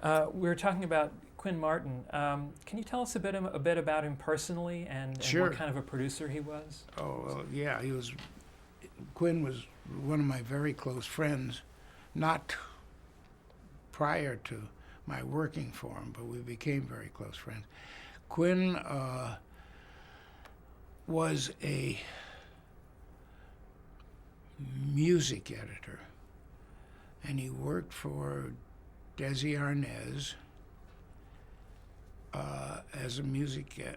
We were talking about Quinn Martin. Can you tell us a bit about him personally and Sure. what kind of a producer he was? Oh, well, yeah, Quinn was one of my very close friends, not prior to my working for him, but we became very close friends. Quinn was a music editor, and he worked for Desi Arnaz as a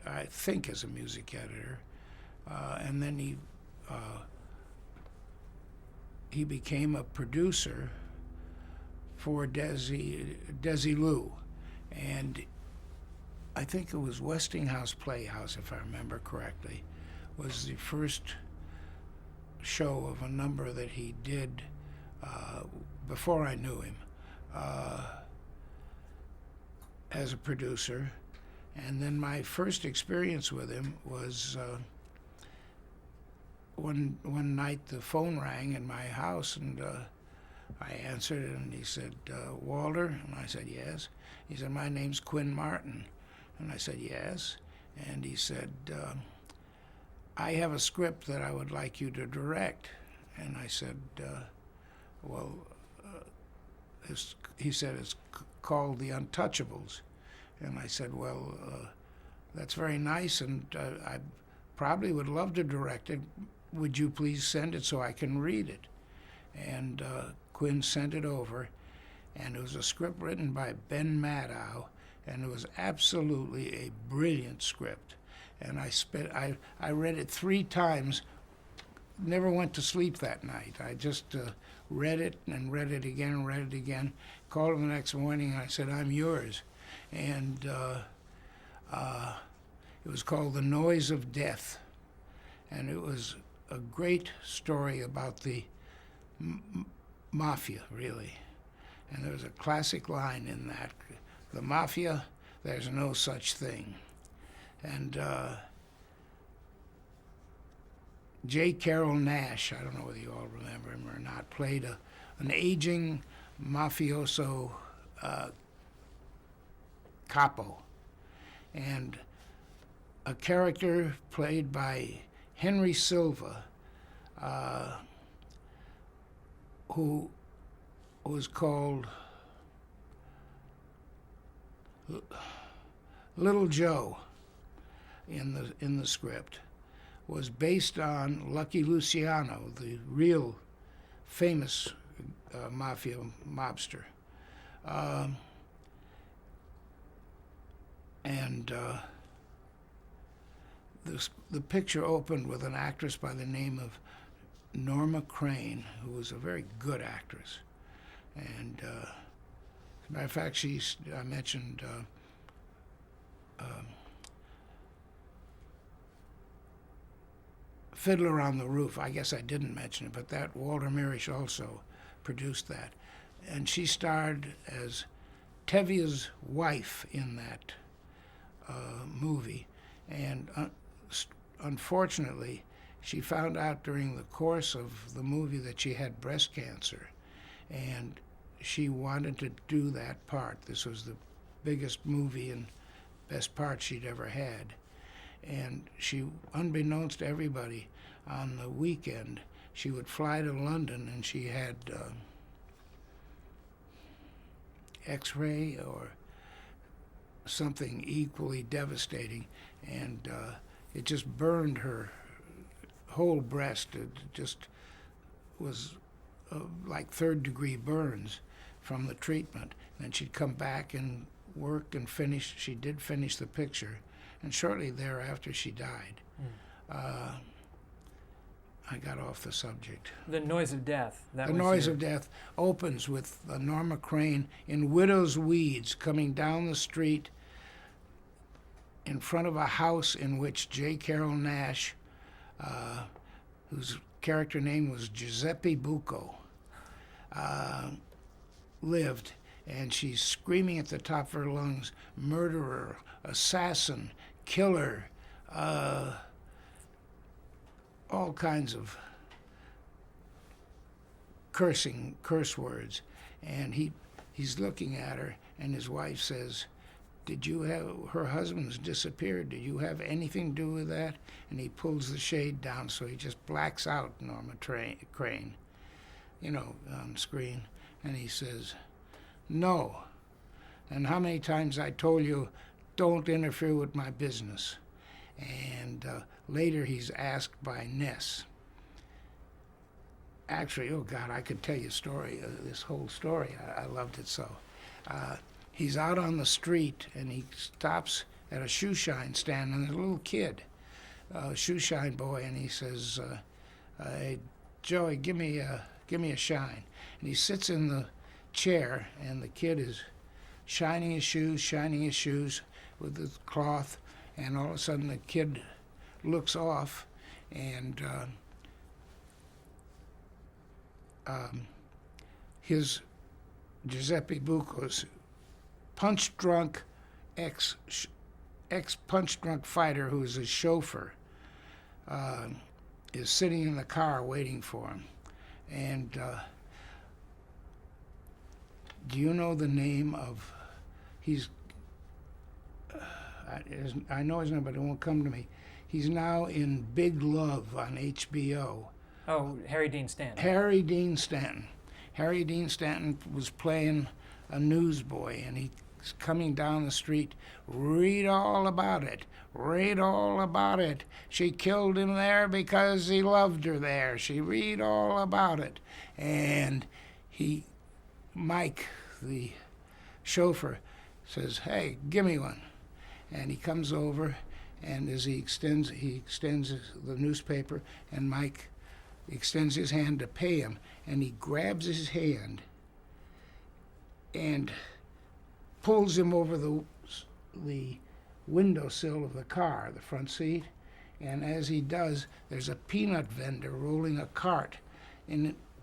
I think as a music editor, and then he became a producer for Desi Lou, and I think it was Westinghouse Playhouse, if I remember correctly, was the first show of a number that he did before I knew him as a producer. And then my first experience with him was one night the phone rang in my house, and I answered it, and he said, Walter? And I said, yes. He said, my name's Quinn Martin. And I said, yes. And he said, I have a script that I would like you to direct. And I said, well, he said, it's called The Untouchables. And I said, well, that's very nice, and I probably would love to direct it. Would you please send it so I can read it? And Quinn sent it over, and it was a script written by Ben Maddow, and it was absolutely a brilliant script. And I read it 3 times, never went to sleep that night. I just read it and read it again and read it again, called him the next morning, and I said, I'm yours. And it was called The Noise of Death, and it was a great story about the mafia, really. And there was a classic line in that, the mafia, there's no such thing. And J. Carroll Nash, I don't know whether you all remember him or not, played an aging mafioso capo. And a character played by Henry Silva, who was called Little Joe in the script, was based on Lucky Luciano, the real famous mobster. The picture opened with an actress by the name of Norma Crane, who was a very good actress. And as a matter of fact, I mentioned Fiddler on the Roof. I guess I didn't mention it, but that Walter Mirisch also produced that. And she starred as Tevia's wife in that movie. And unfortunately, she found out during the course of the movie that she had breast cancer, and she wanted to do that part. This was the biggest movie and best part she'd ever had. And she, unbeknownst to everybody, on the weekend, she would fly to London, and she had X-ray or something equally devastating, and it just burned her whole breast. It just was like 3rd-degree burns from the treatment. And she'd come back and work and finish. She did finish the picture, and shortly thereafter she died. I got off the subject. The Noise of Death. The Noise of Death opens with Norma Crane in widow's weeds coming down the street in front of a house in which J. Carroll Nash, whose character name was Giuseppe Bucco, lived. And she's screaming at the top of her lungs, murderer, assassin, killer, all kinds of curse words. And he's looking at her, And his wife says, her husband's disappeared. Did you have anything to do with that? And he pulls the shade down so he just blacks out Norma Crane, on screen. And he says, no. And how many times I told you, don't interfere with my business. And later he's asked by Ness. Actually, oh God, I could tell you a story, this whole story. I loved it so. He's out on the street and he stops at a shoe shine stand, and there's a little kid, a shoe shine boy, and he says, "Hey, Joey, give me a shine." And he sits in the chair, and the kid is shining his shoes with the cloth, and all of a sudden the kid looks off, and his Giuseppe Bucco's punch-drunk ex-punch-drunk fighter, who is his chauffeur, is sitting in the car waiting for him. And do you know the name of, I know his name, but it won't come to me. He's now in Big Love on HBO. Oh, Harry Dean Stanton. Harry Dean Stanton. Harry Dean Stanton was playing a newsboy, and he's coming down the street. Read all about it. Read all about it. She killed him there because he loved her there. She read all about it. And Mike, the chauffeur, says, "Hey, give me one." And he comes over, and as he extends the newspaper, and Mike extends his hand to pay him, and he grabs his hand and pulls him over the windowsill of the car, the front seat. And as he does, there's a peanut vendor rolling a cart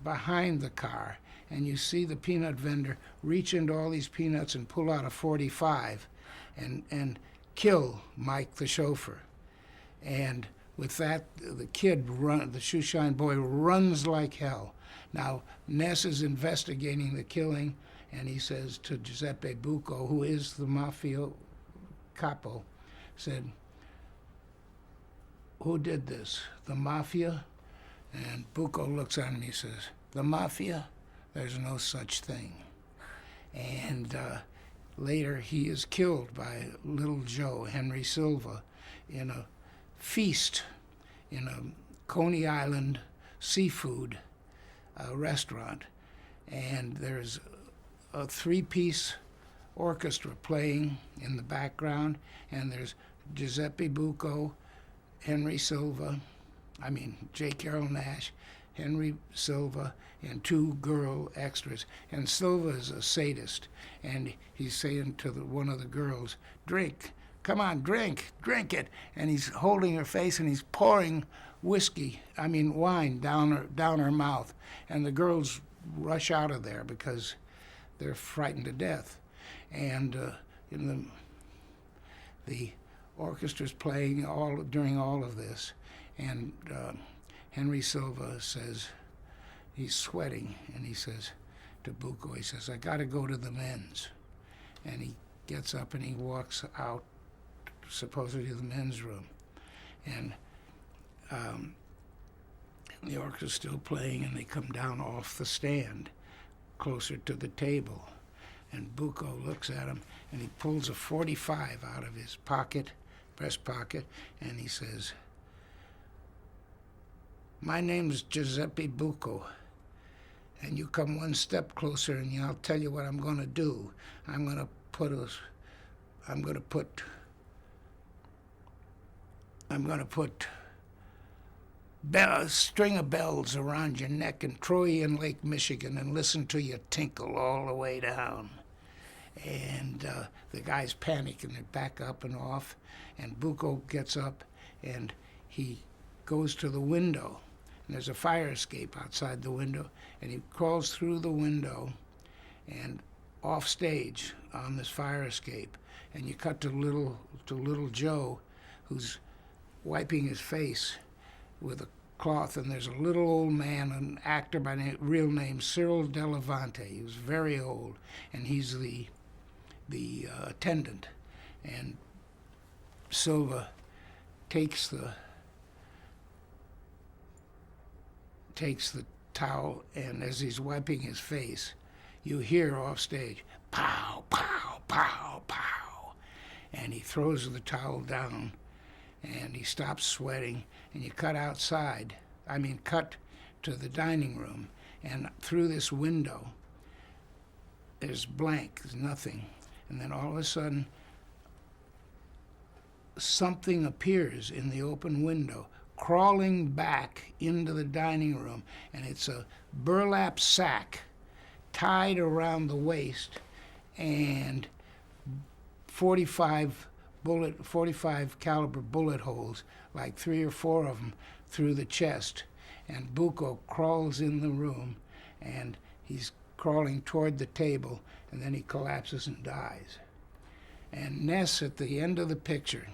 behind the car. And you see the peanut vendor reach into all these peanuts and pull out a .45 and kill Mike, the chauffeur. And with that, the shoeshine boy runs like hell. Now, Ness is investigating the killing, and he says to Giuseppe Bucco, who is the mafia capo, said, "Who did this? The mafia?" And Bucco looks at him and he says, "The mafia? There's no such thing." And later he is killed by Little Joe, Henry Silva, in a feast in a Coney Island seafood restaurant. And there's a three-piece orchestra playing in the background, and there's Giuseppe Bucco, J. Carroll Nash, Henry Silva, and two girl extras. And Silva is a sadist, and he's saying to one of the girls, "Drink, come on, drink it." And he's holding her face, and he's pouring wine down her mouth. And the girls rush out of there because they're frightened to death. And the orchestra's playing during all of this. And Henry Silva says, he's sweating, and he says to Bucco, he says, "I got to go to the men's." And he gets up and he walks out, supposedly to the men's room. And the orchestra's still playing, and they come down off the stand closer to the table. And Bucco looks at him, and he pulls a .45 out of his breast pocket, and he says, "My name's Giuseppe Bucco, and you come one step closer, and I'll tell you what I'm going to do. I'm going to put a string of bells around your neck and throw you in Lake Michigan and listen to you tinkle all the way down." And the guys panic, and they back up and off, and Bucco gets up, and he goes to the window, and there's a fire escape outside the window, and he crawls through the window and off stage on this fire escape, and you cut to little Joe, who's wiping his face with a cloth, and there's a little old man, an actor by real name Cyril Delavante. He was very old, and he's the the attendant, and Silva takes the towel, and as he's wiping his face, you hear off stage, pow, pow, pow, pow, and he throws the towel down, and he stops sweating, and you cut to the dining room, and through this window, there's blank, there's nothing, and then all of a sudden, something appears in the open window, crawling back into the dining room, and it's a burlap sack tied around the waist, and 45 caliber bullet holes, like 3 or 4 of them, through the chest. And Bucco crawls in the room, and he's crawling toward the table, and then he collapses and dies. And Ness, at the end of the picture,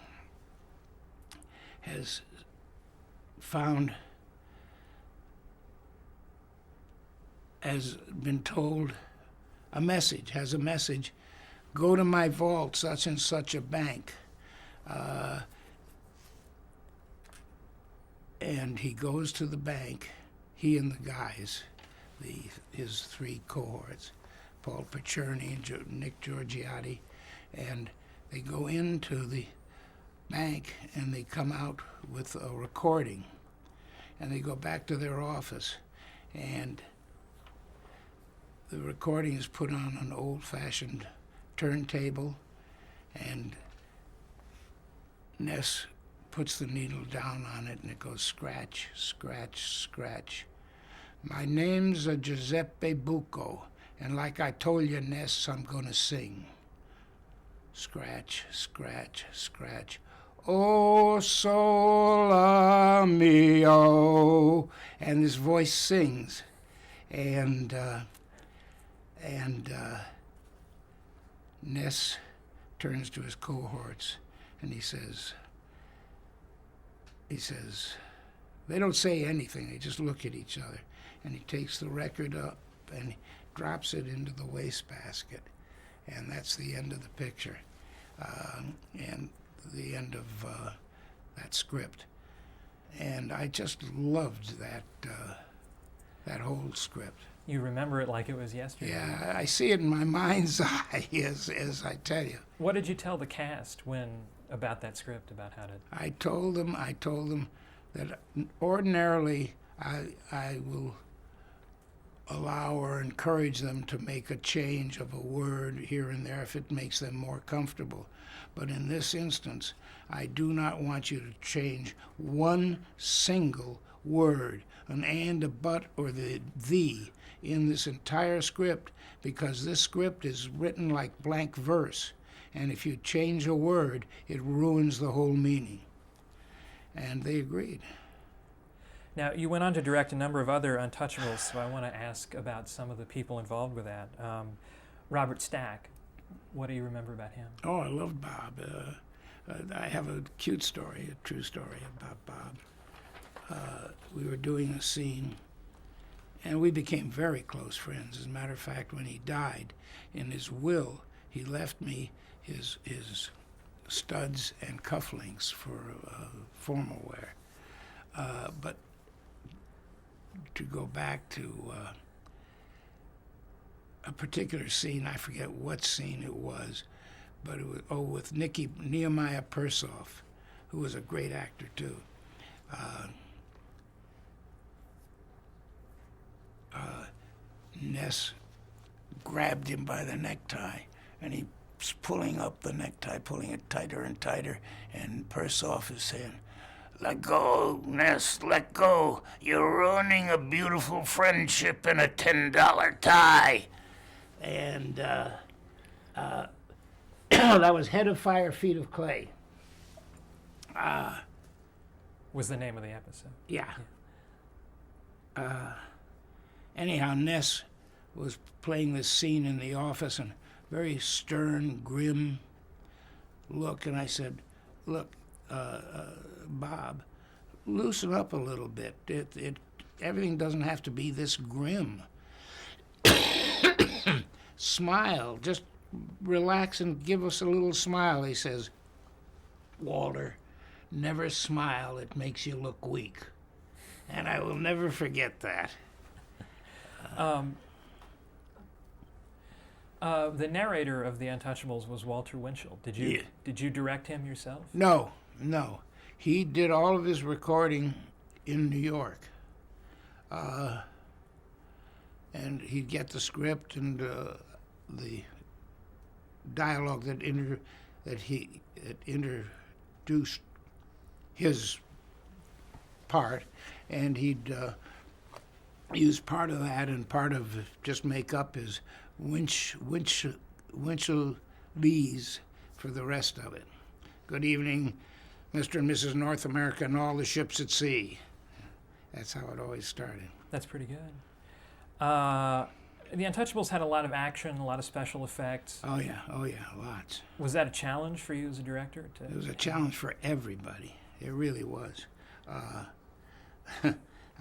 has been told has a message, go to my vault, such and such a bank. And he goes to the bank, he and the guys, his 3 cohorts, Paul Pacerni and Nick Giorgiotti, and they go into the bank and they come out with a recording, and they go back to their office, and the recording is put on an old-fashioned turntable, and Ness puts the needle down on it, and it goes scratch, scratch, scratch. My name's Giuseppe Bucco, and like I told you, Ness, I'm gonna sing. Scratch, scratch, scratch. Oh, sole mio. And his voice sings. And Ness turns to his cohorts, and he says, they don't say anything, they just look at each other. And he takes the record up and drops it into the wastebasket. And that's the end of the picture, and the end of that script. And I just loved that whole script. You remember it like it was yesterday? Yeah, I see it in my mind's eye as I tell you. What did you tell the cast about that script, about how to... I told them that ordinarily I will allow or encourage them to make a change of a word here and there if it makes them more comfortable. But in this instance, I do not want you to change one single word, an and, a but, or the in this entire script, because this script is written like blank verse. And if you change a word, it ruins the whole meaning. And they agreed. Now, you went on to direct a number of other Untouchables, so I want to ask about some of the people involved with that. Robert Stack, what do you remember about him? Oh, I loved Bob. I have a cute story, a true story about Bob. We were doing a scene, and we became very close friends. As a matter of fact, when he died, in his will, he left me his studs and cufflinks for formal wear. But to go back to a particular scene, I forget what scene it was, but it was with Nehemiah Persoff, who was a great actor too. Ness grabbed him by the necktie, and he was pulling up the necktie, pulling it tighter and tighter, and Persoff is saying, "Let go, Ness, let go. You're ruining a beautiful friendship in a $10 tie." And that was Head of Fire, Feet of Clay. Was the name of the episode. Yeah. Anyhow, Ness was playing this scene in the office, and very stern, grim look, and I said, "Look, Bob, loosen up a little bit. Everything doesn't have to be this grim. Smile, just relax and give us a little smile. He says, Walter, never smile. It makes you look weak. And I will never forget that. The narrator of The Untouchables was Walter Winchell. Yeah. Did you direct him yourself? No. He did all of his recording in New York. And he'd get the script and the dialogue that introduced his part, and he'd use part of that and part of just make up his Winchellese for the rest of it. Good evening, Mr. and Mrs. North America and all the ships at sea. That's how it always started. That's pretty good. The Untouchables had a lot of action, a lot of special effects. Oh yeah, lots. Was that a challenge for you as a director? It was a challenge for everybody. It really was. I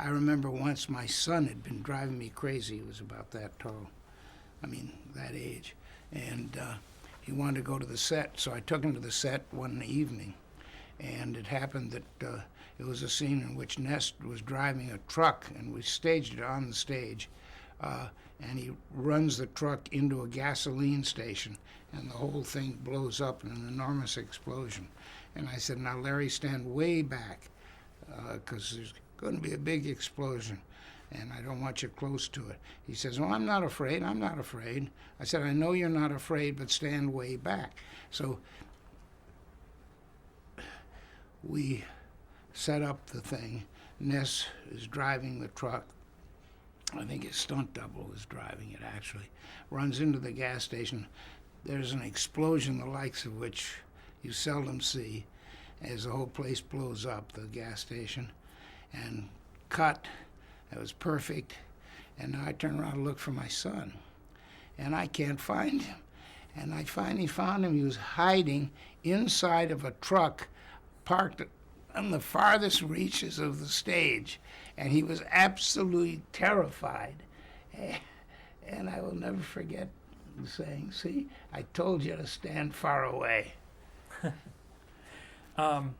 remember once my son had been driving me crazy. He was about that tall. That age. And he wanted to go to the set, so I took him to the set one evening. And it happened that it was a scene in which Ness was driving a truck, and we staged it on the stage. And he runs the truck into a gasoline station, and the whole thing blows up in an enormous explosion. And I said, now, Larry, stand way back, because there's going to be a big explosion, and I don't want you close to it. He says, well, I'm not afraid. I said, I know you're not afraid, but stand way back. So we set up the thing. Ness is driving the truck. I think his stunt double was driving it, actually. Runs into the gas station. There's an explosion, the likes of which you seldom see, as the whole place blows up, the gas station. And cut. It was perfect. And now I turn around and look for my son. And I can't find him. And I finally found him. He was hiding inside of a truck parked on the farthest reaches of the stage. And he was absolutely terrified. And I will never forget saying, see, I told you to stand far away. Do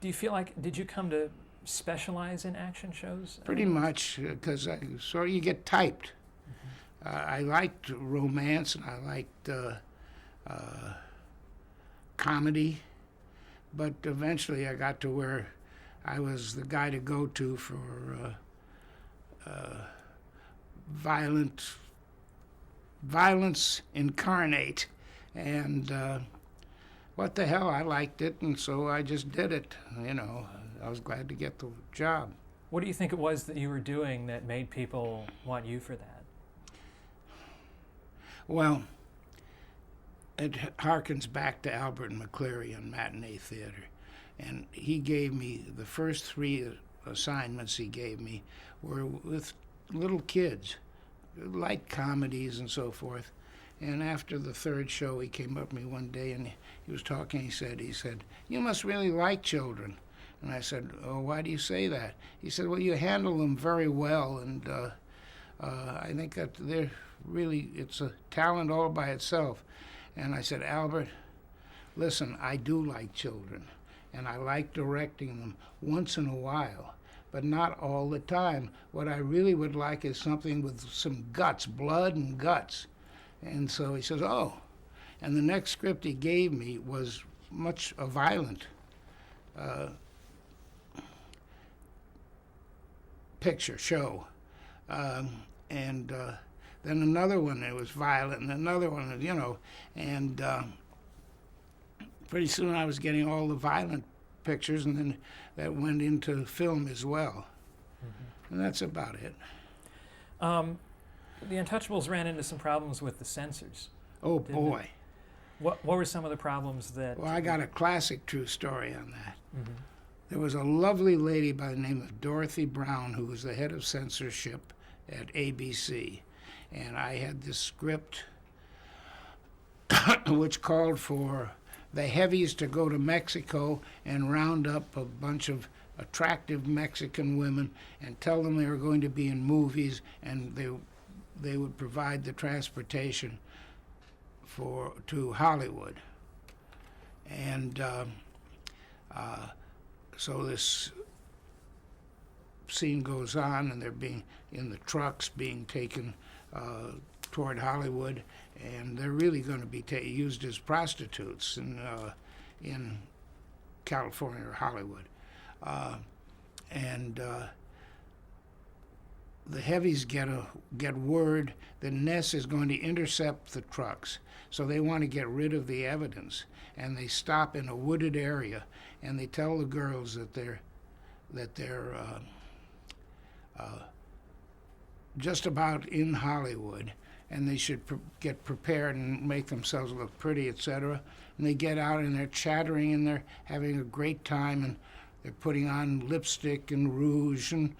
you feel like, did you come to specialize in action shows? Pretty much, because you get typed. I liked romance, and I liked comedy, but eventually I got to where I was the guy to go to for violence incarnate, and what the hell, I liked it, and so I just did it. I was glad to get the job. What do you think it was that you were doing that made people want you for that? Well, it harkens back to Albert McCleary on Matinee Theater. And he gave me, the first 3 assignments he gave me were with little kids, light comedies and so forth. And after the 3rd show, he came up to me one day and he was talking. He said, you must really like children. And I said, oh, why do you say that? He said, well, you handle them very well, and I think that it's a talent all by itself. And I said, Albert, listen, I do like children, and I like directing them once in a while, but not all the time. What I really would like is something with some guts, blood and guts. And so he says, oh. And the next script he gave me was much a violent picture, show. And then another one that was violent, and another one, and pretty soon I was getting all the violent pictures, and then that went into film as well. Mm-hmm. And that's about it. The Untouchables ran into some problems with the censors. Oh, boy. What were some of the problems that... Well, I got a classic true story on that. Mm-hmm. There was a lovely lady by the name of Dorothy Brown, who was the head of censorship at ABC. And I had this script which called for the heavies to go to Mexico and round up a bunch of attractive Mexican women and tell them they were going to be in movies, and they would provide the transportation to Hollywood, and so this scene goes on, and they're being in the trucks being taken toward Hollywood, and they're really going to be used as prostitutes in California or Hollywood, and the heavies get word that Ness is going to intercept the trucks, so they want to get rid of the evidence, and they stop in a wooded area, and they tell the girls that they're just about in Hollywood, and they should get prepared and make themselves look pretty, etc. And they get out, and they're chattering, and they're having a great time, and they're putting on lipstick and rouge and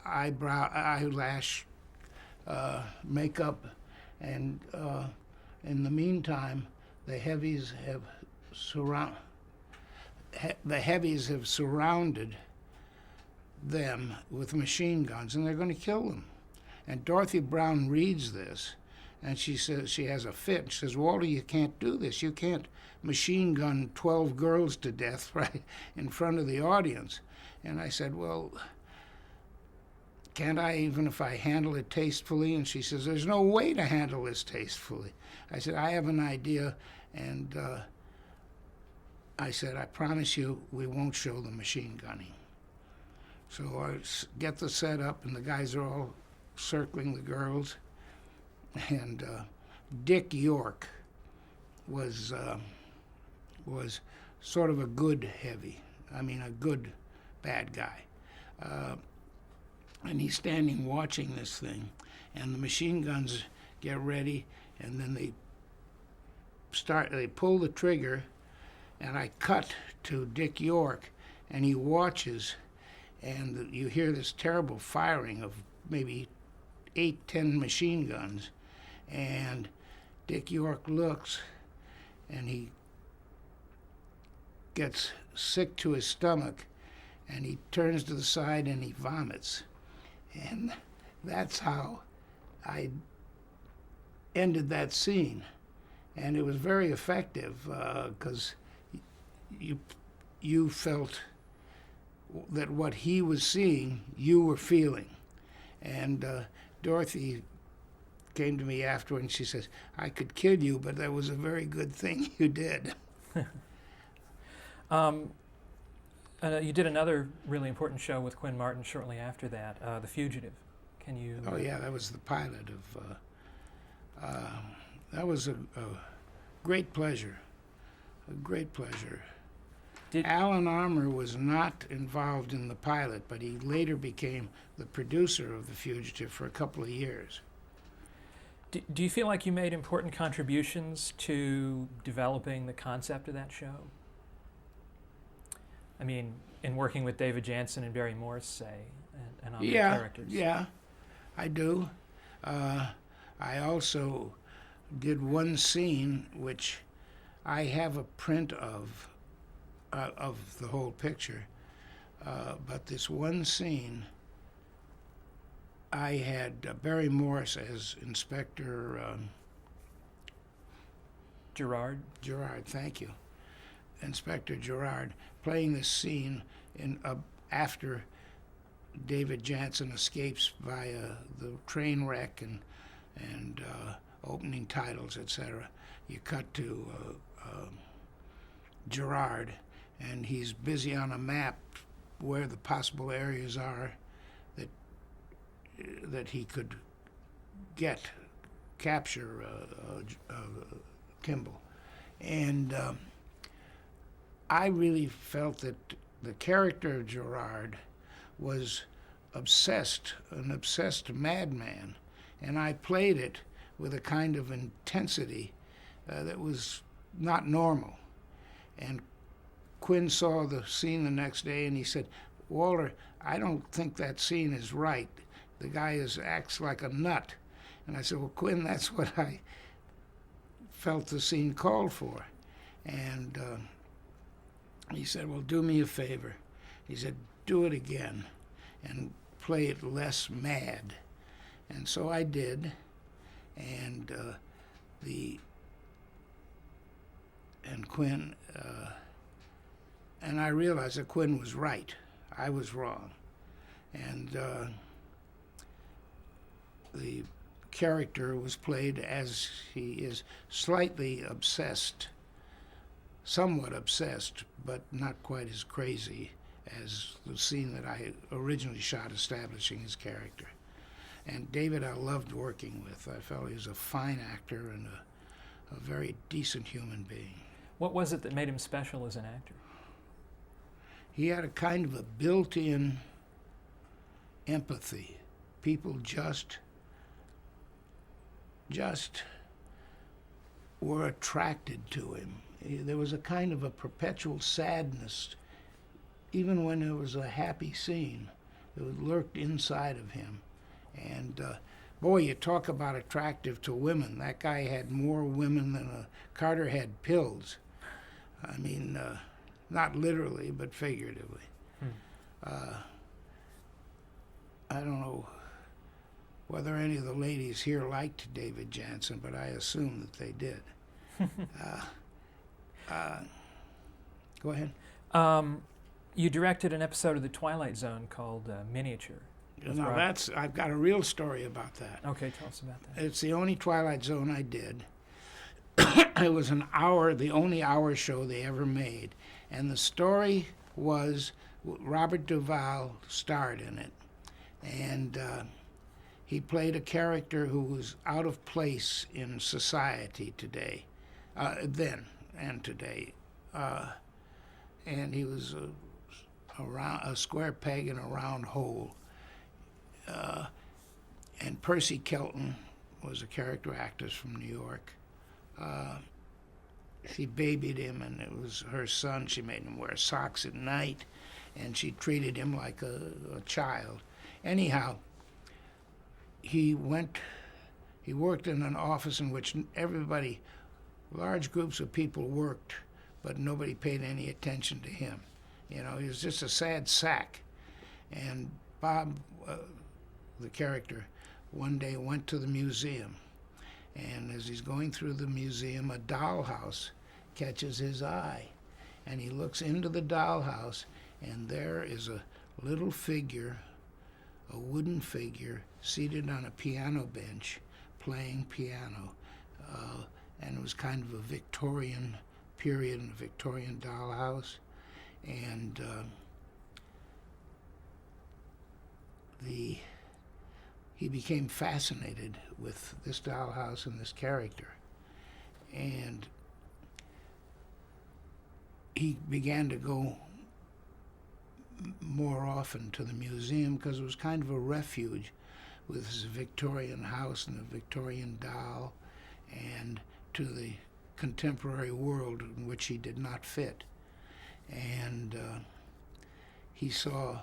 eyelash makeup, and in the meantime, the heavies have surrounded them with machine guns, and they're going to kill them. And Dorothy Brown reads this, and she says, she has a fit. She says, "Walter, you can't do this. You can't machine gun 12 girls to death right in front of the audience." And I said, "Well, can't I, even if I handle it tastefully?" And she says, "There's no way to handle this tastefully." I said, "I have an idea," and I said, "I promise you we won't show the machine gunning." So I get the set up, and the guys are all circling the girls, and Dick York was sort of a good heavy, I mean a good bad guy, and he's standing watching this thing, and the machine guns get ready, and then they pull the trigger, and I cut to Dick York, and he watches, and you hear this terrible firing of maybe 8-10 machine guns, and Dick York looks, and he gets sick to his stomach, and he turns to the side and he vomits. And that's how I ended that scene. And it was very effective, because you felt that what he was seeing, you were feeling. And Dorothy came to me afterward, and she says, "I could kill you, but that was a very good thing you did." You did another really important show with Quinn Martin shortly after that, The Fugitive. Can you... Oh, yeah, that was the pilot of... that was a great pleasure, a great pleasure. Alan Armour was not involved in the pilot, but he later became the producer of The Fugitive for a couple of years. Do you feel like you made important contributions to developing the concept of that show? I mean, in working with David Janssen and Barry Morse, say, and on the characters. Yeah, I do. I also did one scene which I have a print of the whole picture, but this one scene, I had Barry Morse as Inspector Gerard, thank you. Inspector Gerard, playing this scene after David Janssen escapes via the train wreck and opening titles, etc. You cut to Gerard, and he's busy on a map where the possible areas are that he could capture Kimball. And I really felt that the character of Gerard was an obsessed madman, and I played it with a kind of intensity that was not normal. And Quinn saw the scene the next day, and he said, "Walter, I don't think that scene is right. The guy acts like a nut." And I said, "Well, Quinn, that's what I felt the scene called for." And he said, "Well, do me a favor." He said, "Do it again and play it less mad." And so I did. And the and Quinn, and I realized that Quinn was right. I was wrong. And the character was played as he is, slightly obsessed, somewhat obsessed, but not quite as crazy as the scene that I originally shot establishing his character. And David I loved working with. I felt he was a fine actor and a very decent human being. What was it that made him special as an actor? He had a kind of a built-in empathy. People just were attracted to him. There was a kind of a perpetual sadness, even when there was a happy scene, that lurked inside of him. And boy, you talk about attractive to women. That guy had more women than Carter had pills. I mean, not literally, but figuratively. I don't know whether any of the ladies here liked David Jansen, but I assume that they did. Go ahead. You directed an episode of The Twilight Zone called Miniature. Now I've got a real story about that. Okay, tell us about that. It's the only Twilight Zone I did. It was an hour, the only hour show they ever made. And the story was Robert Duvall starred in it. And he played a character who was out of place in society today, then and today. And he was a square peg in a round hole. And Percy Kelton was a character actress from New York. She babied him, and it was her son. She made him wear socks at night, and she treated him like a child. Anyhow, he worked in an office in which everybody, large groups of people worked, but nobody paid any attention to him. You know, he was just a sad sack. And Bob, the character, one day went to the museum. And as he's going through the museum, a dollhouse catches his eye. And he looks into the dollhouse, and there is a little figure, a wooden figure, seated on a piano bench, playing piano. And it was kind of a Victorian period, and a Victorian dollhouse. And he became fascinated with this dollhouse and this character. And he began to go more often to the museum because it was kind of a refuge with his Victorian house and a Victorian doll, and to the contemporary world in which he did not fit. And he saw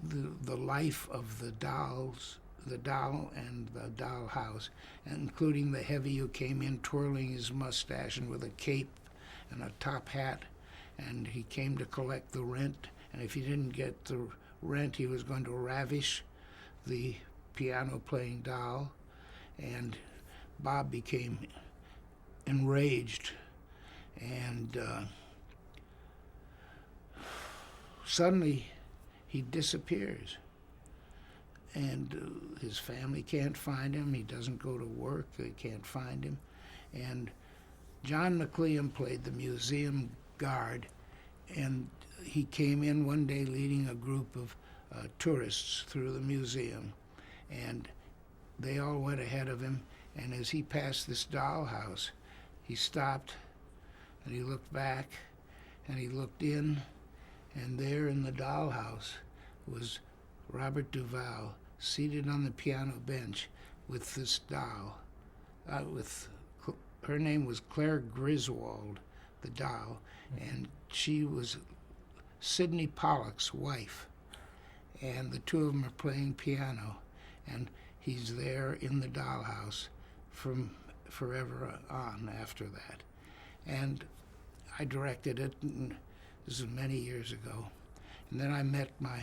the life of the doll and the dollhouse, including the heavy who came in twirling his mustache and with a cape and a top hat, and he came to collect the rent, and if he didn't get the rent, he was going to ravish the piano-playing doll. And Bob became enraged, and suddenly he disappears. And his family can't find him. He doesn't go to work. They can't find him. And John McLean played the museum guard, and he came in one day leading a group of tourists through the museum, and they all went ahead of him. And as he passed this dollhouse, he stopped, and he looked back, and he looked in, and there in the dollhouse was Robert Duvall, seated on the piano bench with this doll. Her name was Claire Griswold, the doll, and she was Sidney Pollack's wife. And the two of them are playing piano, and he's there in the dollhouse from forever on after that. And I directed it, and this is many years ago. And then I met my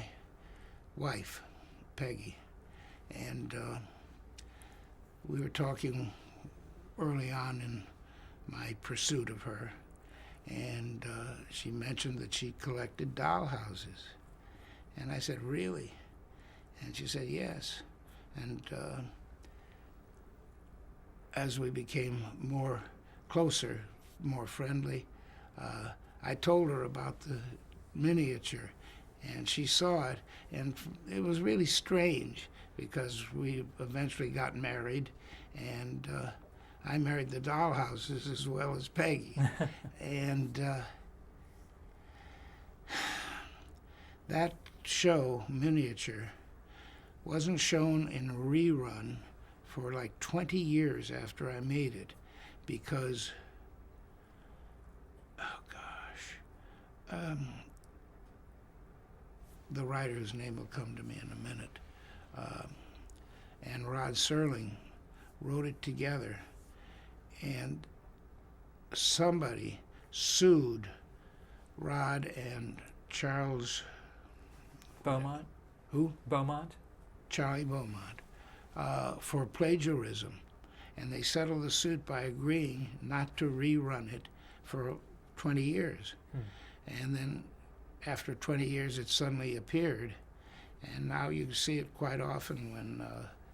wife, Peggy, and we were talking early on in my pursuit of her, and she mentioned that she collected dollhouses. And I said, really? And she said, yes. And as we became more closer, more friendly, I told her about the miniature, and she saw it, and it was really strange because we eventually got married, and I married the dollhouses as well as Peggy. And that show, Miniature, wasn't shown in rerun for like 20 years after I made it because, oh gosh, the writer's name will come to me in a minute. And Rod Serling wrote it together, and somebody sued Rod and Charles Beaumont? who? Beaumont? Charlie Beaumont, for plagiarism. And they settled the suit by agreeing not to rerun it for 20 years. And then after 20 years, it suddenly appeared. And now you see it quite often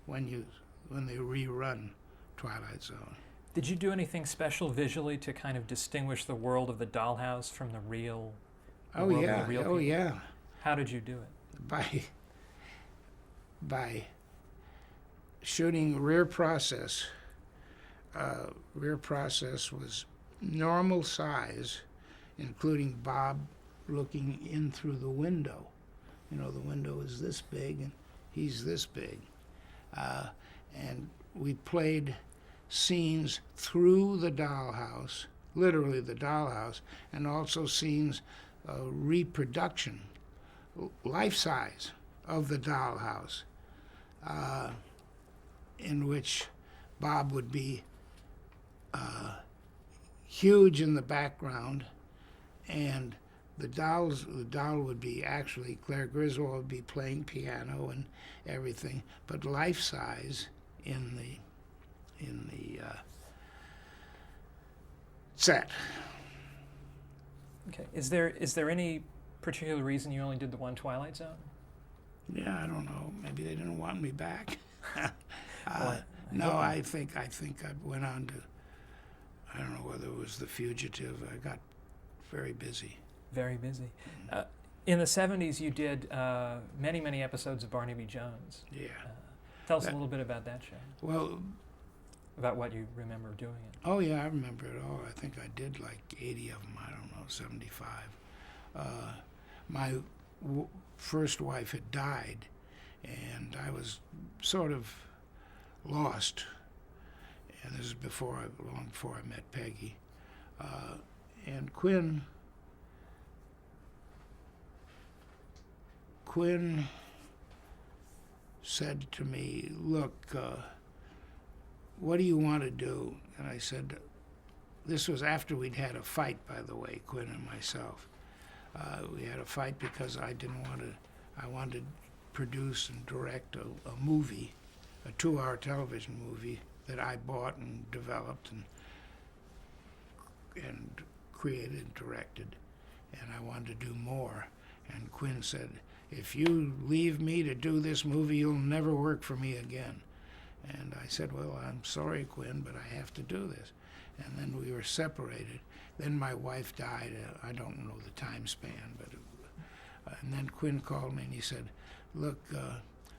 when they rerun Twilight Zone. Did you do anything special visually to kind of distinguish the world of the dollhouse from the real? Oh world of yeah, the real oh people? yeah. How did you do it? By shooting rear process. Rear process was normal size, including Bob looking in through the window. You know, the window is this big and he's this big. And we played scenes through the dollhouse, literally the dollhouse, and also scenes reproduction, life size of the dollhouse, in which Bob would be huge in the background, and the doll would be actually, Claire Griswold would be playing piano and everything, but life size in the set. Okay. Is there any particular reason you only did the one Twilight Zone? Yeah, I don't know. Maybe they didn't want me back. Well, I think I went on to, I don't know whether it was The Fugitive. I got very busy. Very busy. In the 70s, you did many episodes of Barnaby Jones. Yeah. Tell us a little bit about that show. Well, about what you remember doing it. oh yeah, I remember it all. I think I did like 80 of them. I don't know, 75. My first wife had died, and I was sort of lost. And this is long before I met Peggy. And Quinn said to me, look, what do you want to do? And I said, this was after we'd had a fight, by the way, Quinn and myself. We had a fight because I wanted to produce and direct a movie, a 2-hour television movie that I bought and developed and created and directed, and I wanted to do more. And Quinn said, if you leave me to do this movie, you'll never work for me again. And I said, well, I'm sorry, Quinn, but I have to do this. And then we were separated. Then my wife died. I don't know the time span, but and then Quinn called me and he said, look,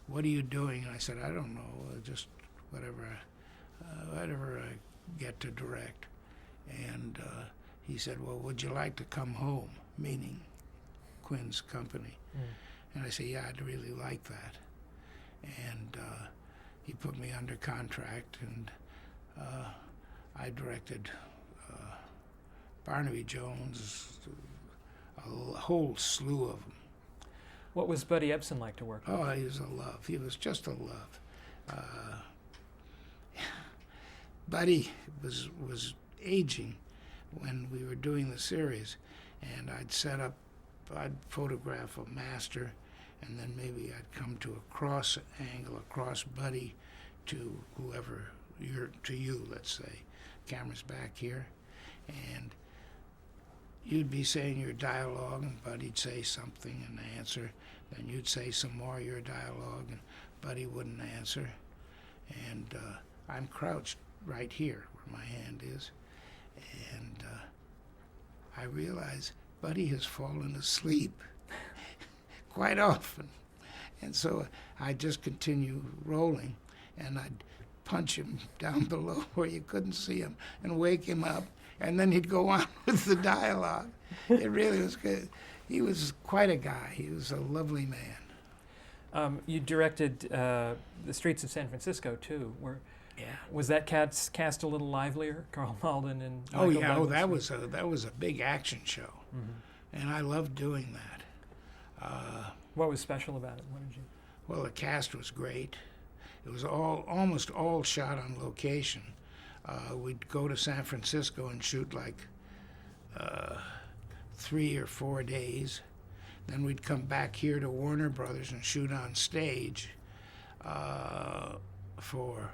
what are you doing? And I said, I don't know, just whatever I get to direct. And he said, well, would you like to come home? Meaning Quinn's company. And I said, yeah, I'd really like that. And he put me under contract, and I directed Barnaby Jones, a whole slew of them. What was Buddy Ebsen like to work with? Oh, he was a love. He was just a love. Buddy was aging when we were doing the series, and I'd photograph a master, and then maybe I'd come to a cross angle, across Buddy to whoever, to you, let's say. Camera's back here, and you'd be saying your dialogue, and Buddy'd say something and answer. Then you'd say some more of your dialogue, and Buddy wouldn't answer. And I'm crouched right here where my hand is. And I realize Buddy has fallen asleep quite often. And so I'd just continue rolling, and I'd punch him down below where you couldn't see him and wake him up, and then he'd go on with the dialogue. It really was good. He was quite a guy. He was a lovely man. You directed The Streets of San Francisco, too. Yeah. Was that cast a little livelier? Carl Malden and Oh, Michael yeah. Douglas? That was a big action show, and I loved doing that. What was special about it? What did you? Well, the cast was great. It was almost all shot on location. We'd go to San Francisco and shoot like 3 or 4 days. Then we'd come back here to Warner Brothers and shoot on stage for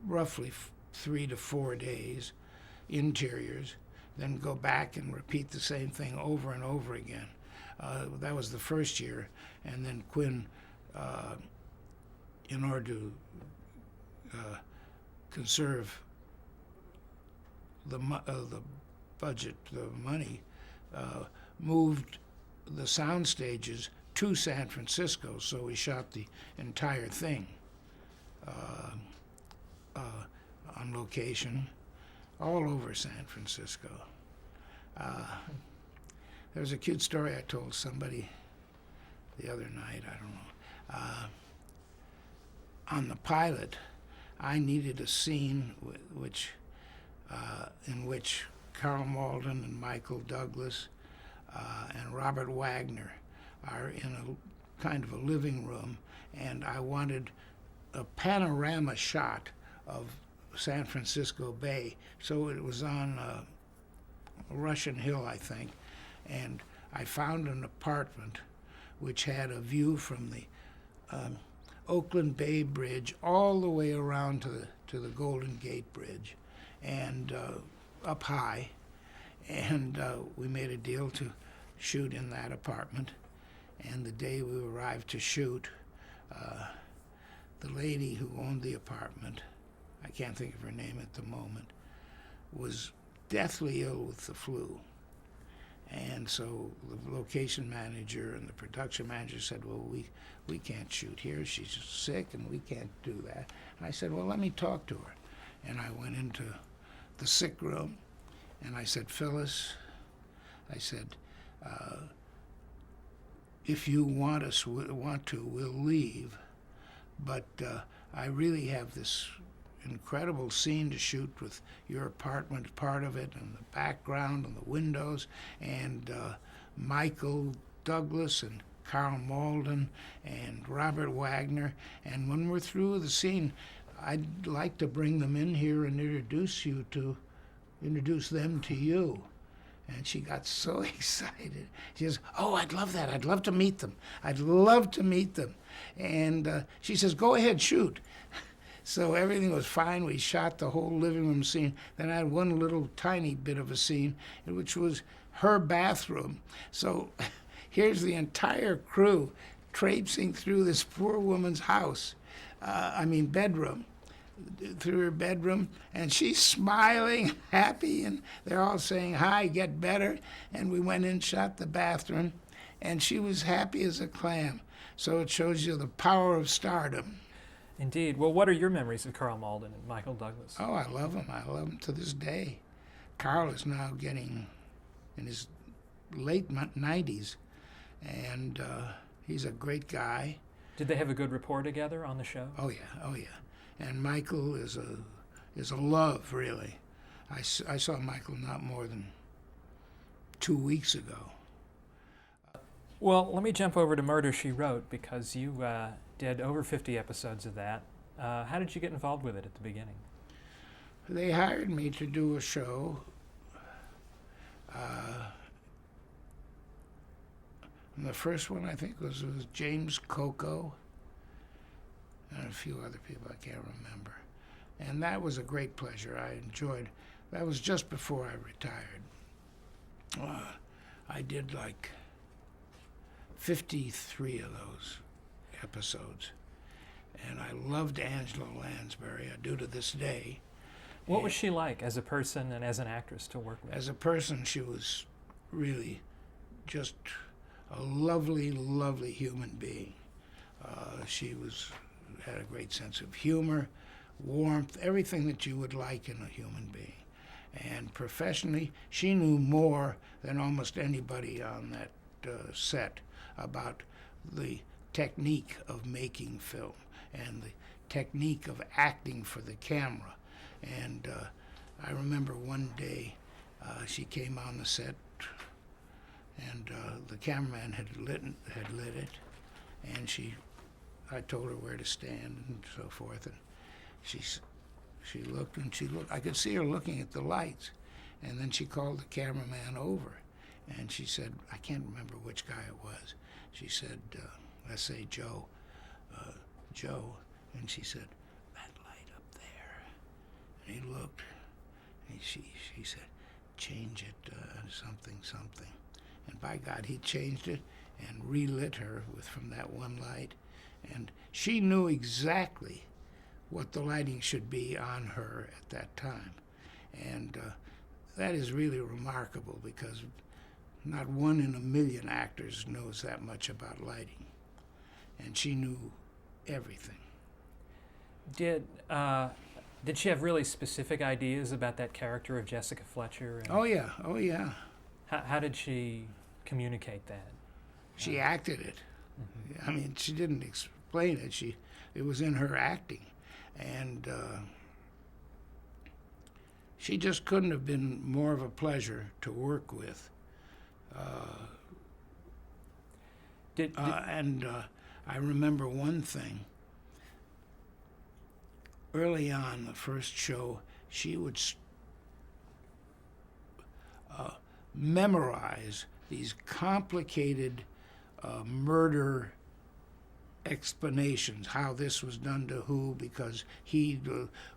roughly 3 to 4 days, interiors, then go back and repeat the same thing over and over again. That was the first year, and then Quinn, in order to conserve the budget, the money, moved the sound stages to San Francisco, so we shot the entire thing on location all over San Francisco. There was a cute story I told somebody the other night, I don't know. On the pilot, I needed a scene in which Carl Malden and Michael Douglas and Robert Wagner are in a kind of a living room, and I wanted a panorama shot of San Francisco Bay. So it was on Russian Hill, I think, and I found an apartment which had a view from the Oakland Bay Bridge all the way around to the Golden Gate Bridge, and up high. And we made a deal to shoot in that apartment. And the day we arrived to shoot, the lady who owned the apartment, I can't think of her name at the moment, was deathly ill with the flu. And so the location manager and the production manager said, well, we can't shoot here. She's sick and we can't do that. And I said, well, let me talk to her. And I went into the sick room and I said, Phyllis, I said, if you want to, we'll leave. But I really have this incredible scene to shoot with your apartment, part of it, and the background and the windows, and Michael Douglas and Carl Malden and Robert Wagner. And when we're through the scene, I'd like to bring them in here and introduce them to you. And she got so excited. She says, oh, I'd love that. I'd love to meet them. I'd love to meet them. And she says, go ahead, shoot. So everything was fine. We shot the whole living room scene. Then I had one little tiny bit of a scene, which was her bathroom. So here's the entire crew traipsing through this poor woman's house, bedroom, through her bedroom, and she's smiling, happy, and they're all saying, hi, get better. And we went in, shot the bathroom, and she was happy as a clam. So it shows you the power of stardom. Indeed. Well, what are your memories of Carl Malden and Michael Douglas? Oh, I love him. I love him to this day. Carl is now getting in his late 90s, and he's a great guy. Did they have a good rapport together on the show? Oh, yeah. And Michael is a love, really. I saw Michael not more than 2 weeks ago. Well, let me jump over to Murder, She Wrote, because you did over 50 episodes of that. How did you get involved with it at the beginning? They hired me to do a show. And the first one, I think, was with James Coco and a few other people I can't remember. And that was a great pleasure. I enjoyed That was just before I retired. I did like 53 of those episodes. And I loved Angela Lansbury. I do to this day. What was she like as a person and as an actress to work with? As a person, she was really just a lovely, lovely human being. She had a great sense of humor, warmth, everything that you would like in a human being. And professionally, she knew more than almost anybody on that set about the technique of making film and the technique of acting for the camera. And I remember one day she came on the set, and the cameraman had lit it, and I told her where to stand and so forth, and she looked and she looked. I could see her looking at the lights, and then she called the cameraman over, and she said, I can't remember which guy it was. She said, let's say Joe, and she said, that light up there. And he looked, and she said, change it something. And by God, he changed it and relit her from that one light. And she knew exactly what the lighting should be on her at that time. And that is really remarkable, because not one in a million actors knows that much about lighting. And she knew everything. Did she have really specific ideas about that character of Jessica Fletcher? Oh yeah. How did she communicate that? She acted it. Mm-hmm. I mean, she didn't explain it. It was in her acting. And she just couldn't have been more of a pleasure to work with. And I remember one thing. Early on, the first show, she would memorize these complicated murder explanations, how this was done to who, because he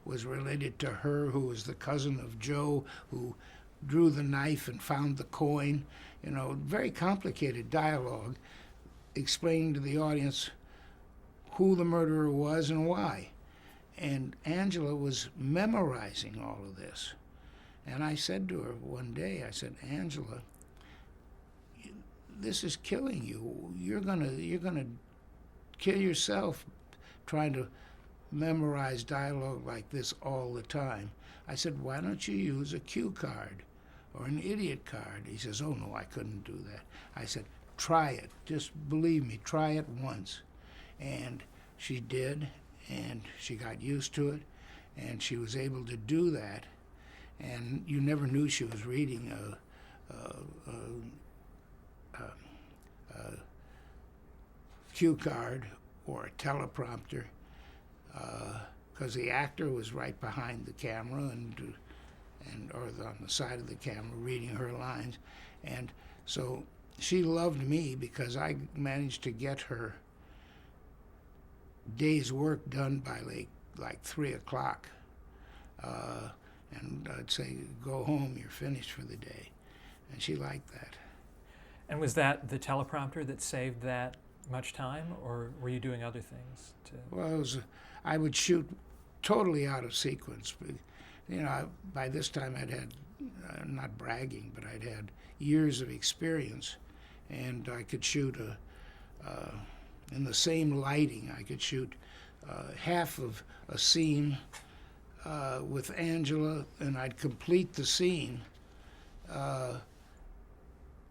was related to her, who was the cousin of Joe, who drew the knife and found the coin. You know, very complicated dialogue explaining to the audience who the murderer was and why. And Angela was memorizing all of this. And I said to her one day, I said, Angela, this is killing you. You're gonna kill yourself trying to memorize dialogue like this all the time. I said, why don't you use a cue card or an idiot card? He says, oh no, I couldn't do that. I said, try it. Just believe me, try it once. And she did, and she got used to it, and she was able to do that. And you never knew she was reading a cue card or a teleprompter, because the actor was right behind the camera or on the side of the camera reading her lines. And so she loved me because I managed to get her day's work done by like 3 o'clock. And I'd say, go home, you're finished for the day. And she liked that. And was that the teleprompter that saved that much time, or were you doing other things? Well, I would shoot totally out of sequence. You know, by this time I'd had, not bragging, but I'd had years of experience, and I could shoot in the same lighting. I could shoot half of a scene with Angela, and I'd complete the scene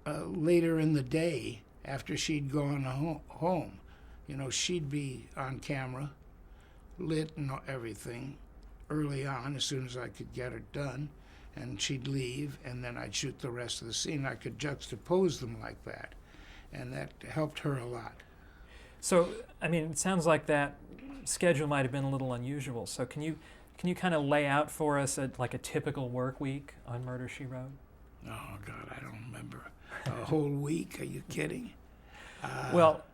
later in the day after she'd gone home. You know, she'd be on camera, lit and everything, early on, as soon as I could get it done, and she'd leave, and then I'd shoot the rest of the scene. I could juxtapose them like that, and that helped her a lot. So, I mean, it sounds like that schedule might have been a little unusual. So can you kind of lay out for us like a typical work week on Murder, She Wrote? Oh, God, I don't remember. A whole week? Are you kidding? Well,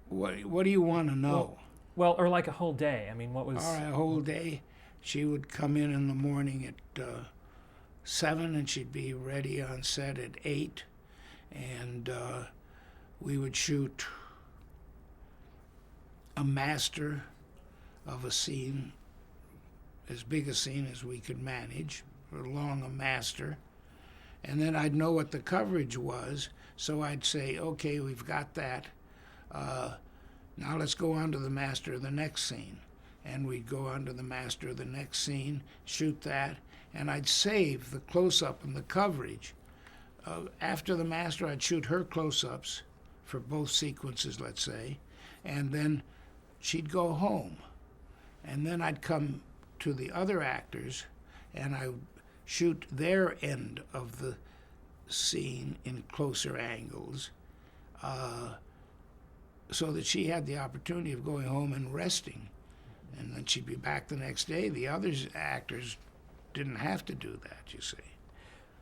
what do you want to know? Well, or like a whole day. I mean, what was... All right, a whole day. She would come in the morning at 7, and she'd be ready on set at 8, and we would shoot a master of a scene, as big a scene as we could manage, along a master, and then I'd know what the coverage was, so I'd say, okay, we've got that. Now let's go on to the master of the next scene. And we'd go on to the master of the next scene, shoot that, and I'd save the close-up and the coverage. After the master, I'd shoot her close-ups for both sequences, let's say, and then she'd go home. And then I'd come to the other actors, and I would shoot their end of the scene in closer angles, so that she had the opportunity of going home and resting. And then she'd be back the next day. The other actors didn't have to do that, you see.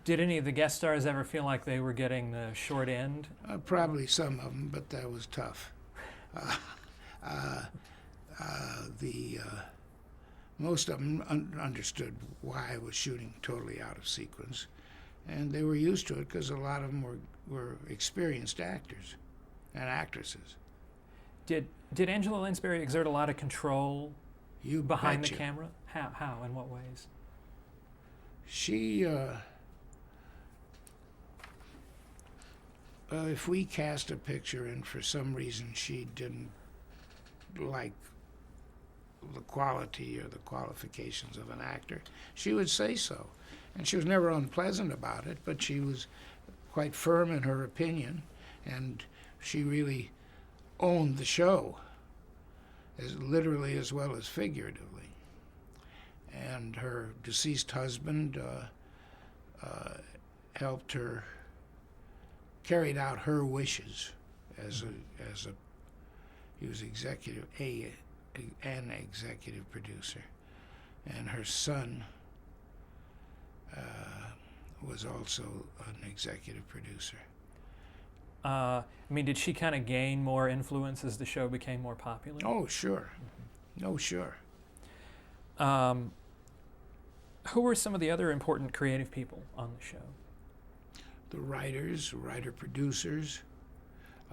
Did any of the guest stars ever feel like they were getting the short end? Probably some of them, but that was tough. Most of them understood why I was shooting totally out of sequence, and they were used to it because a lot of them were experienced actors and actresses. Did Angela Lansbury exert a lot of control behind the camera? How? In what ways? She, if we cast a picture and for some reason she didn't like the quality or the qualifications of an actor, she would say so. And she was never unpleasant about it, but she was quite firm in her opinion, and she really owned the show, as literally as well as figuratively. And her deceased husband helped her, carried out her wishes as a he was an executive producer, and her son was also an executive producer. I mean, did she kind of gain more influence as the show became more popular? Oh, sure. Oh, sure. Who were some of the other important creative people on the show? The writers, writer-producers.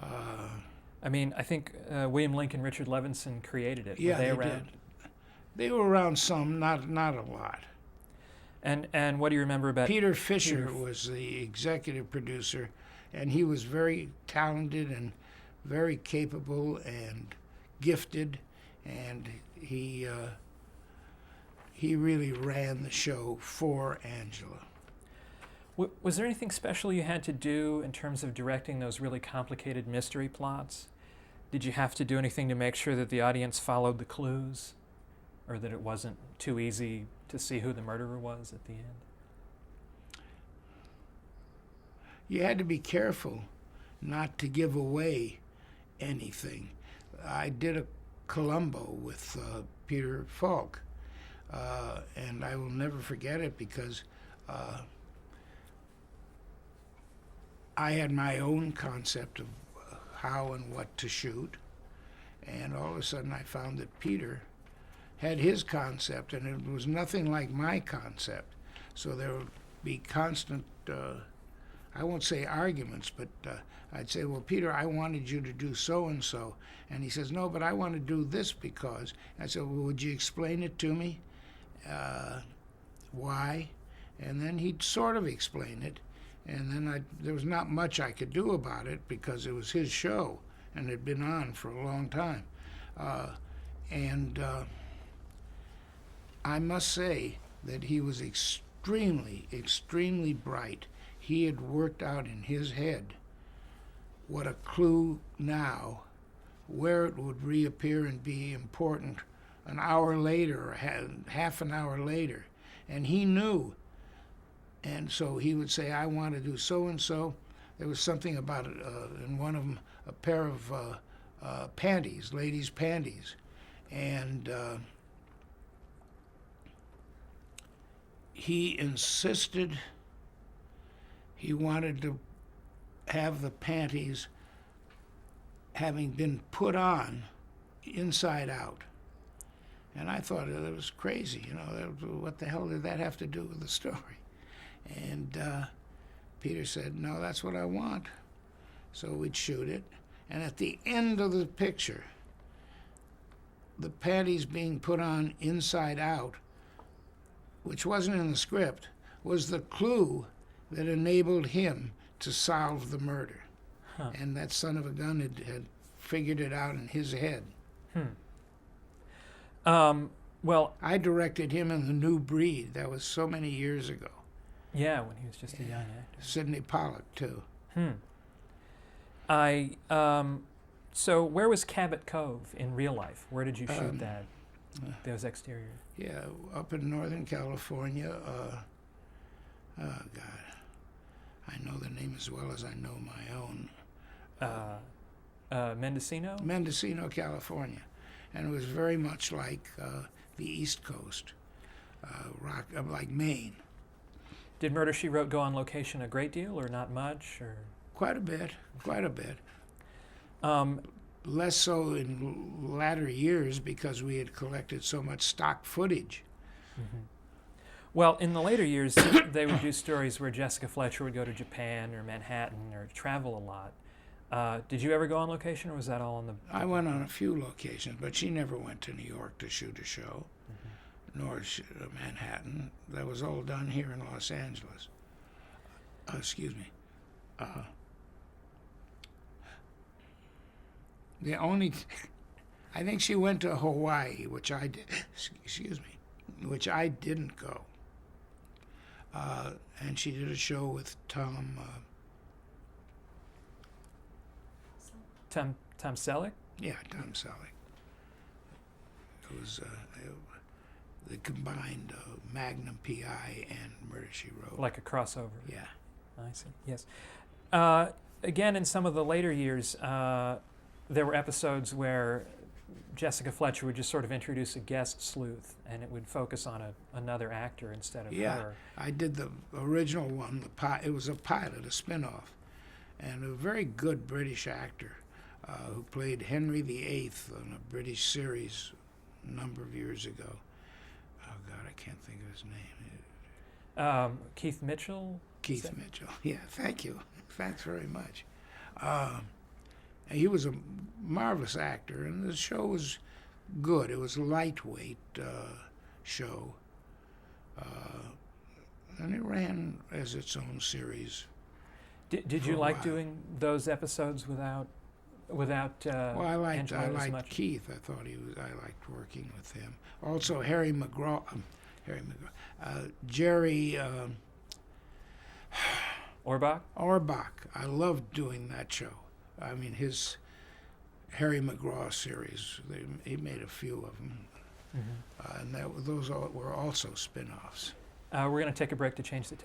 I mean, I think William Lincoln, Richard Levinson created it. Yeah, were they they around? did. They were around some, not a lot. And what do you remember about Peter Fisher was the executive producer, and he was very talented and very capable and gifted, and he really ran the show for Angela. Was there anything special you had to do in terms of directing those really complicated mystery plots? Did you have to do anything to make sure that the audience followed the clues, or that it wasn't too easy to see who the murderer was at the end? You had to be careful not to give away anything. I did a Columbo with Peter Falk, and I will never forget it because I had my own concept of how and what to shoot, and all of a sudden I found that Peter had his concept, and it was nothing like my concept. So there would be constant, I won't say arguments, but I'd say, well, Peter, I wanted you to do so-and-so. And he says, no, but I want to do this because. I said, well, would you explain it to me? Why? And then he'd sort of explain it. And then there was not much I could do about it because it was his show and it had been on for a long time. I must say that he was extremely, extremely bright. He had worked out in his head what a clue now, where it would reappear and be important an hour later or half an hour later. And he knew. And so he would say, I want to do so-and-so. There was something about it, in one of them, a pair of panties, ladies' panties. And he insisted he wanted to have the panties having been put on inside out. And I thought it was crazy, you know, what the hell did that have to do with the story? And Peter said, no, that's what I want. So we'd shoot it. And at the end of the picture, the panties being put on inside out, which wasn't in the script, was the clue that enabled him to solve the murder. Huh. And that son of a gun had figured it out in his head. Well, I directed him in The New Breed. That was so many years ago. yeah, when he was just a young actor. Sidney Pollack, too. So where was Cabot Cove in real life? Where did you shoot that? Those exteriors? Yeah, up in Northern California. Oh, God. I know the name as well as I know my own. Mendocino? Mendocino, California. And it was very much like the East Coast, like Maine. Did Murder, She Wrote go on location a great deal or not much? Or Quite a bit, quite a bit. Less so in latter years because we had collected so much stock footage. Well, in the later years, they would do stories where Jessica Fletcher would go to Japan or Manhattan or travel a lot. Did you ever go on location, or was that all on the... I went on a few locations, but she never went to New York to shoot a show, nor Manhattan. That was all done here in Los Angeles. Excuse me. The only... I think she went to Hawaii, which I did. Excuse me. Which I didn't go. And she did a show with Tom Selleck? Yeah, Tom Selleck. It was the combined Magnum P.I. and Murder, She Wrote. Like a crossover? Yeah. I see, yes. Again, in some of the later years, there were episodes where Jessica Fletcher would just sort of introduce a guest sleuth, and it would focus on another actor instead of her. I did the original one. It was a pilot, a spin-off, and a very good British actor who played Henry VIII on a British series a number of years ago. Oh, God, I can't think of his name. Keith Mitchell? Keith Mitchell. Yeah, thank you. Thanks very much. He was a marvelous actor, and the show was good. It was a lightweight show, and it ran as its own series. Did you like doing those episodes without Well, I liked much? Keith. I liked working with him. Also, Jerry Orbach. I loved doing that show. I mean, his Harry McGraw series, he made a few of them. And those were also spin-offs. We're going to take a break to change the